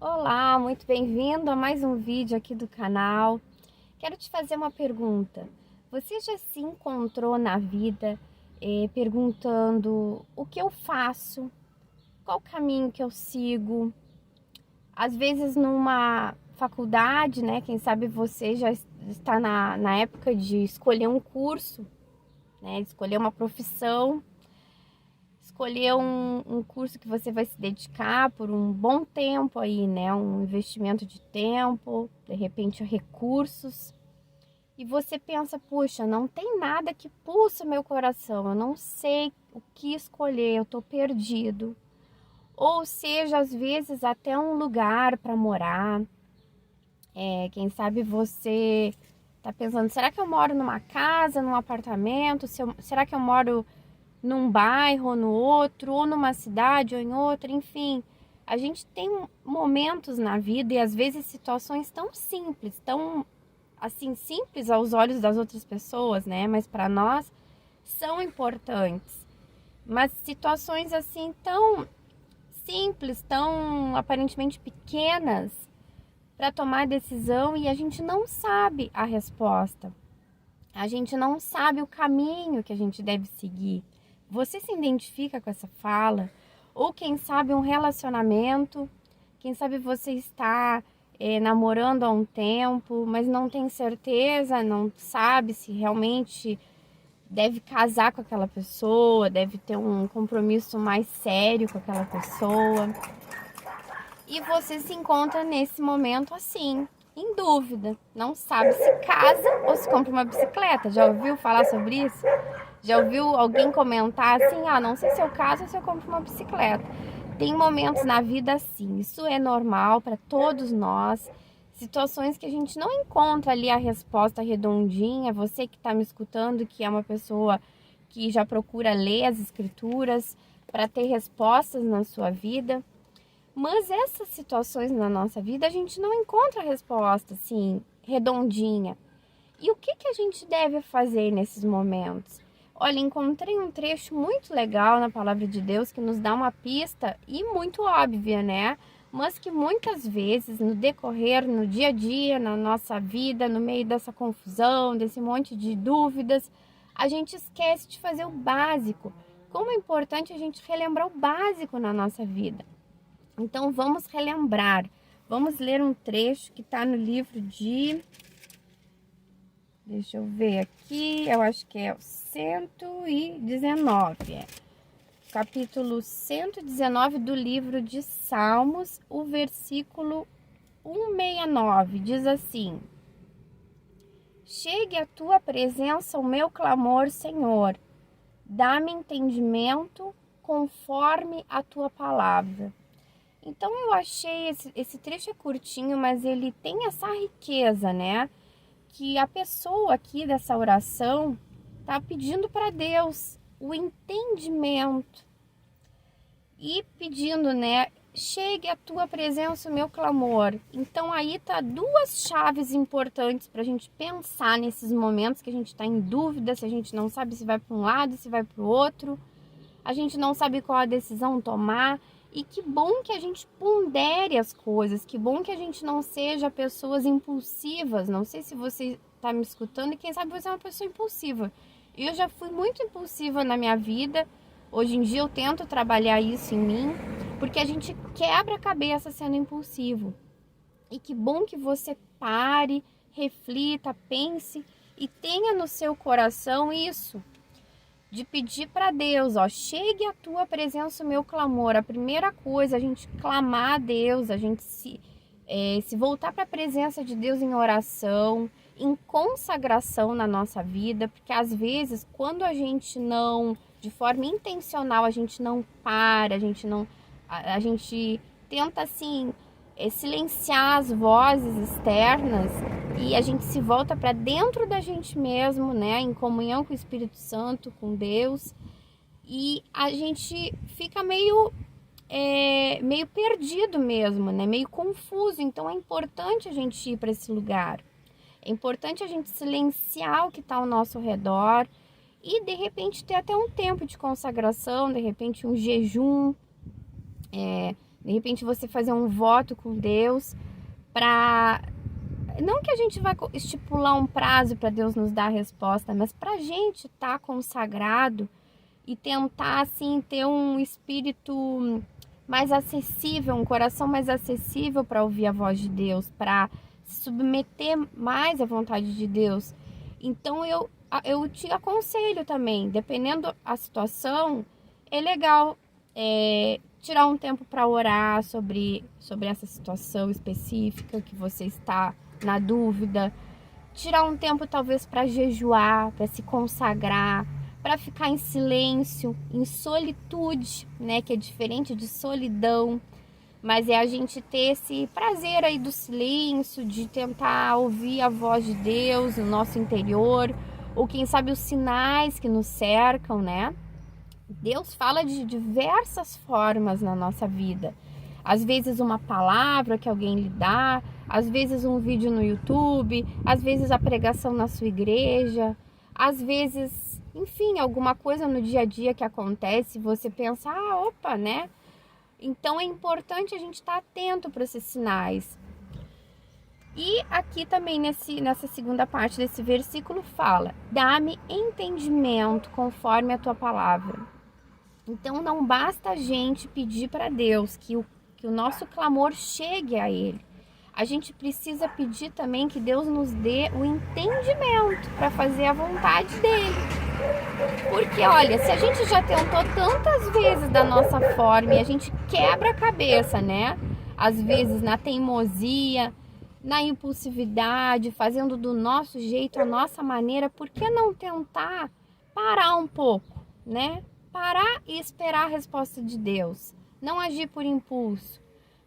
Olá, muito bem-vindo a mais um vídeo aqui do canal. Quero te fazer uma pergunta. Você já se encontrou na vida perguntando o que eu faço, qual o caminho que eu sigo? Às vezes numa faculdade, né? Quem sabe você já está na época de escolher um curso, né? Escolher uma profissão. Escolher um curso que você vai se dedicar por um bom tempo aí, né? Um investimento de tempo, de repente recursos. E você pensa, puxa, não tem nada que pulsa meu coração, eu não sei o que escolher, eu tô perdido. Ou seja, às vezes até um lugar para morar. Quem sabe você tá pensando, será que eu moro numa casa, num apartamento? Será que eu moro num bairro ou no outro, ou numa cidade ou em outra, enfim. A gente tem momentos na vida e às vezes situações tão simples, tão assim simples aos olhos das outras pessoas, né? Mas para nós são importantes. Mas situações assim tão simples, tão aparentemente pequenas para tomar decisão e a gente não sabe a resposta. A gente não sabe o caminho que a gente deve seguir. Você se identifica com essa fala? Ou quem sabe um relacionamento? Quem sabe você está namorando há um tempo, mas não tem certeza, não sabe se realmente deve casar com aquela pessoa, deve ter um compromisso mais sério com aquela pessoa. E você se encontra nesse momento assim, em dúvida, não sabe se casa ou se compra uma bicicleta. Já ouviu falar sobre isso? Já ouviu alguém comentar assim, não sei se eu caso ou se eu compro uma bicicleta. Tem momentos na vida assim, isso é normal para todos nós. Situações que a gente não encontra ali a resposta redondinha. Você que está me escutando, que é uma pessoa que já procura ler as escrituras para ter respostas na sua vida. Mas essas situações na nossa vida a gente não encontra a resposta assim, redondinha. E o que a gente deve fazer nesses momentos? Olha, encontrei um trecho muito legal na palavra de Deus que nos dá uma pista e muito óbvia, né? Mas que muitas vezes no decorrer, no dia a dia, na nossa vida, no meio dessa confusão, desse monte de dúvidas, a gente esquece de fazer o básico. Como é importante a gente relembrar o básico na nossa vida. Então vamos relembrar. Vamos ler um trecho que está no livro de... Deixa eu ver aqui, eu acho que é o 119, capítulo 119 do livro de Salmos, o versículo 169, diz assim: Chegue à tua presença o meu clamor, Senhor, dá-me entendimento conforme a tua palavra. Então eu achei, esse trecho é curtinho, mas ele tem essa riqueza, né? Que a pessoa aqui dessa oração tá pedindo para Deus o entendimento e pedindo, né? Chegue à tua presença o meu clamor. Então aí tá duas chaves importantes para a gente pensar nesses momentos que a gente está em dúvida, se a gente não sabe se vai para um lado, se vai para o outro, a gente não sabe qual a decisão tomar. E que bom que a gente pondere as coisas, que bom que a gente não seja pessoas impulsivas. Não sei se você está me escutando e quem sabe você é uma pessoa impulsiva. Eu já fui muito impulsiva na minha vida. Hoje em dia eu tento trabalhar isso em mim, porque a gente quebra a cabeça sendo impulsivo. E que bom que você pare, reflita, pense e tenha no seu coração isso, de pedir para Deus, chegue à tua presença o meu clamor. A primeira coisa, a gente clamar a Deus, a gente se voltar para a presença de Deus em oração, em consagração na nossa vida, porque às vezes quando a gente não, de forma intencional, a gente não para, a gente tenta assim silenciar as vozes externas e a gente se volta para dentro da gente mesmo, né, em comunhão com o Espírito Santo, com Deus, e a gente fica meio perdido mesmo, né, meio confuso. Então é importante a gente ir para esse lugar, é importante a gente silenciar o que está ao nosso redor e de repente ter até um tempo de consagração, de repente um jejum, De repente você fazer um voto com Deus para... Não que a gente vai estipular um prazo para Deus nos dar a resposta, mas para a gente estar consagrado e tentar, assim, ter um espírito mais acessível, um coração mais acessível para ouvir a voz de Deus, para se submeter mais à vontade de Deus. Então eu te aconselho também, dependendo da situação, é legal tirar um tempo para orar sobre essa situação específica que você está na dúvida, tirar um tempo talvez para jejuar, para se consagrar, para ficar em silêncio, em solitude, né, que é diferente de solidão, mas é a gente ter esse prazer aí do silêncio, de tentar ouvir a voz de Deus no nosso interior, ou quem sabe os sinais que nos cercam, né? Deus fala de diversas formas na nossa vida. Às vezes uma palavra que alguém lhe dá, às vezes um vídeo no YouTube, às vezes a pregação na sua igreja, às vezes, enfim, alguma coisa no dia a dia que acontece, você pensa, opa, né? Então é importante a gente estar atento para esses sinais. E aqui também nessa segunda parte desse versículo fala, dá-me entendimento conforme a tua palavra. Então não basta a gente pedir para Deus que o nosso clamor chegue a Ele. A gente precisa pedir também que Deus nos dê o entendimento para fazer a vontade dEle. Porque olha, se a gente já tentou tantas vezes da nossa forma e a gente quebra a cabeça, né? Às vezes na teimosia, na impulsividade, fazendo do nosso jeito, a nossa maneira, por que não tentar parar um pouco, né? Parar e esperar a resposta de Deus. Não agir por impulso,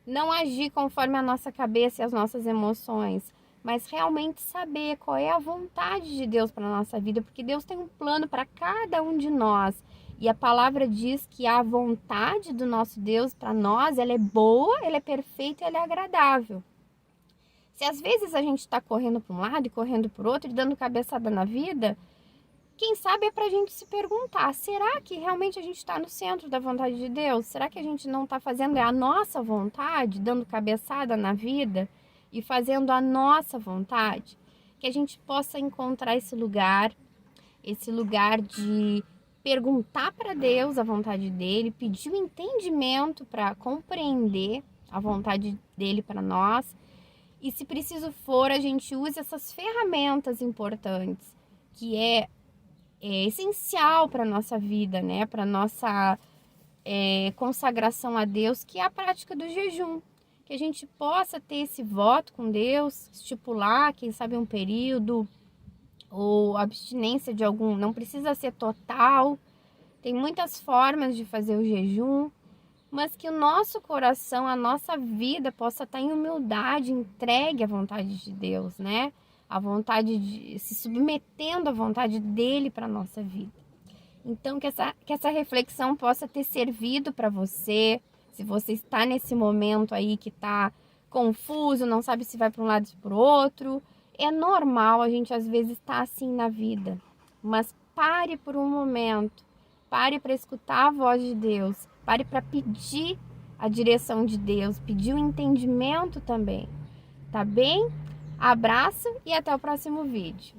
não agir conforme a nossa cabeça e as nossas emoções, mas realmente saber qual é a vontade de Deus para a nossa vida, porque Deus tem um plano para cada um de nós. E a palavra diz que a vontade do nosso Deus para nós, ela é boa, ela é perfeita e ela é agradável. Se às vezes a gente está correndo para um lado e correndo para o outro e dando cabeçada na vida, quem sabe é para a gente se perguntar, será que realmente a gente está no centro da vontade de Deus? Será que a gente não está fazendo a nossa vontade, dando cabeçada na vida e fazendo a nossa vontade? Que a gente possa encontrar esse lugar de perguntar para Deus a vontade dele, pedir o entendimento para compreender a vontade dele para nós. E se preciso for, a gente use essas ferramentas importantes, que é essencial para a nossa vida, né? Para a nossa consagração a Deus, que é a prática do jejum. Que a gente possa ter esse voto com Deus, estipular, quem sabe um período, ou abstinência de algum, não precisa ser total. Tem muitas formas de fazer o jejum, mas que o nosso coração, a nossa vida possa estar em humildade, entregue à vontade de Deus, né? A vontade de se submetendo à vontade dele para a nossa vida. Então, que essa reflexão possa ter servido para você. Se você está nesse momento aí que está confuso, não sabe se vai para um lado ou para o outro, é normal, a gente às vezes está assim na vida. Mas pare por um momento, pare para escutar a voz de Deus, pare para pedir a direção de Deus, pedir o entendimento também, tá bem? Abraço e até o próximo vídeo.